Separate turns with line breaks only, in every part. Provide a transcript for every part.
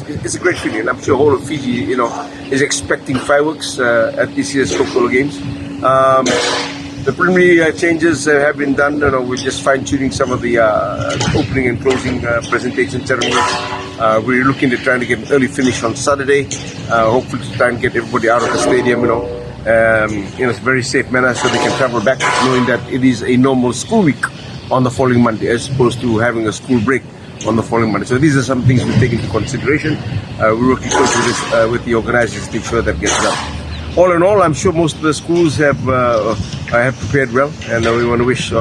it's a great feeling. I'm sure whole of Fiji, is expecting fireworks at this year's Coca-Cola Games. The preliminary changes have been done. We're just fine-tuning some of the opening and closing presentation ceremonies. We're looking at trying to get an early finish on Saturday. Hopefully to try and get everybody out of the stadium, in a very safe manner so they can travel back, knowing that it is a normal school week on the following Monday, as opposed to having a school break on the following Monday. So these are some things we take into consideration. We're working closely with the organizers to ensure that gets done. All in all, I'm sure most of the schools have prepared well, and we want to wish,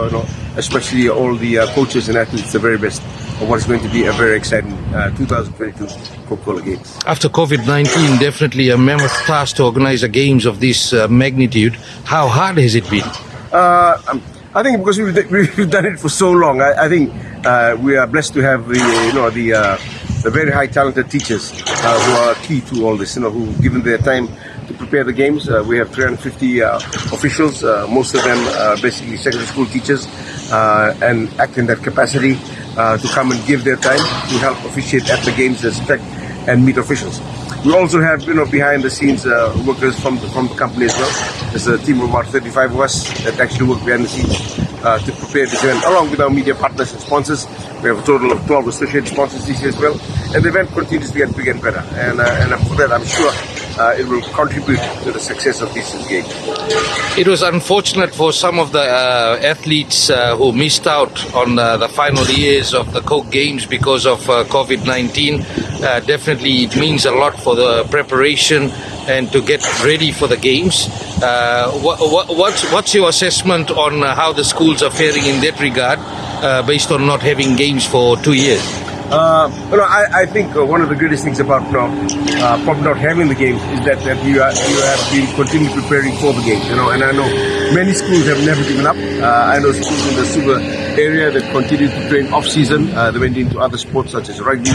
especially all the coaches and athletes, the very best of what is going to be a very exciting 2022 Coca-Cola Games.
After COVID-19, definitely a mammoth task to organize a games of this magnitude. How hard has it been?
I think because we've done it for so long, I think we are blessed to have the very high talented teachers who are key to all this, who've given their time to prepare the games. We have 350 officials, most of them basically secondary school teachers, and act in that capacity to come and give their time to help officiate at the games, respect and meet officials. We also have, behind the scenes workers from the company as well. There's a team of about 35 of us that actually work behind the scenes to prepare this event, along with our media partners and sponsors. We have a total of 12 associated sponsors this year as well. And the event continues to get bigger and better. And for that, I'm sure it will contribute to the success of this games.
It was unfortunate for some of the athletes who missed out on the final years of the Coke Games because of COVID-19. Definitely it means a lot for the preparation and to get ready for the games. What's your assessment on how the schools are faring in that regard based on not having games for 2 years?
I think one of the greatest things about probably not having the games is that you have been continually preparing for the games, and I know many schools have never given up. I know schools in the Suva area that continue to train off season. They went into other sports such as rugby,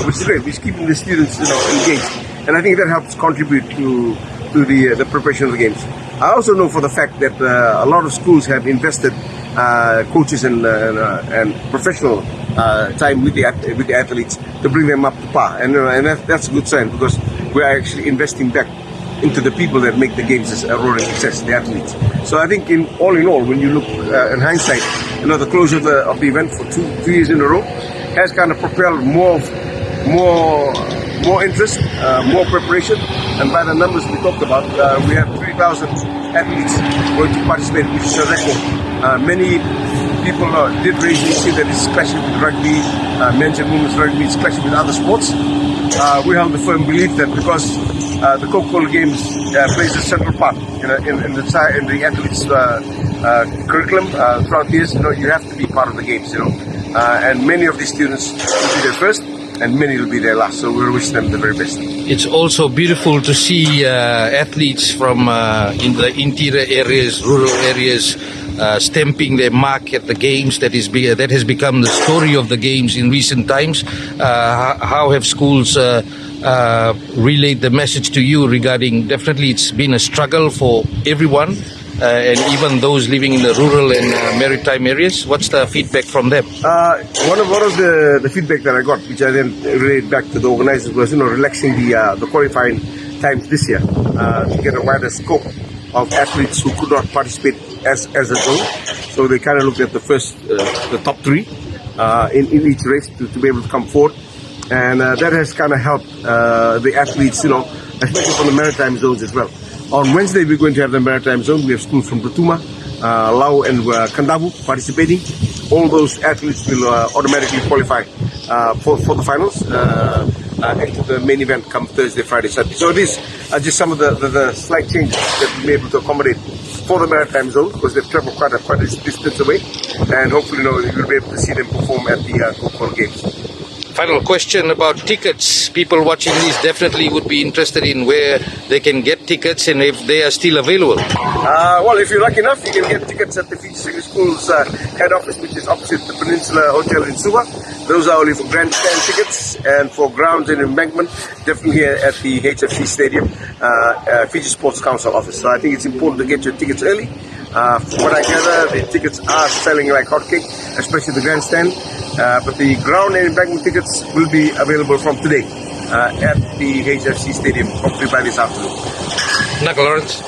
which is great. Which is keeping the students engaged, and I think that helps contribute to the preparation of the games. I also know for the fact that a lot of schools have invested coaches and professional time with the athletes to bring them up to par, and that's a good sign, because we are actually investing back into the people that make the games a roaring success, the athletes. So I think all in all, when you look in hindsight, the closure of the event for two years in a row has kind of propelled more interest, more preparation, and by the numbers we talked about, we have 3,000 athletes going to participate, which is a record. Many people did raise the issue that it's clashing with rugby, men's and women's rugby, it's clashing with other sports. We have the firm belief that because the Coca-Cola Games plays a central part in the athletes' curriculum throughout the years, you have to be part of the games, and many of these students will be there first, and many will be there last. So we'll wish them the very best.
It's also beautiful to see athletes from in the interior areas, rural areas, stamping their mark at the games. That has become the story of the games in recent times. How have schools relayed the message to you regarding? Definitely, it's been a struggle for everyone, and even those living in the rural and maritime areas. What's the feedback from them?
One of the feedback that I got, which I then relayed back to the organizers, was relaxing the qualifying times this year to get a wider scope of athletes who could not participate as a goal. So they kind of looked at the top three in each race to be able to come forward, and that has kind of helped the athletes, especially from the maritime zones as well. On Wednesday, we're going to have the maritime zone. We have schools from Rutuma, Lau and Kandavu participating. All those athletes will automatically qualify for the finals and to the main event come Thursday, Friday, Saturday. So these are just some of the slight changes that we'll be able to accommodate for the maritime zone, because they've traveled quite a distance away, and hopefully you'll be able to see them perform at the Coca-Cola Games.
Final question about tickets. People watching this definitely would be interested in where they can get tickets and if they are still available.
Well, if you're lucky enough, you can get tickets at the Fiji Secondary School's head office, which is opposite the Peninsula Hotel in Suva. Those are only for grandstand tickets, and for grounds and embankment, definitely here at the HFC Stadium, Fiji Sports Council office. So I think it's important to get your tickets early. From what I gather, the tickets are selling like hotcake, especially the grandstand. But the ground and embankment tickets will be available from today. at the HFC Stadium. Hopefully by this afternoon.
Knuckle Lawrence.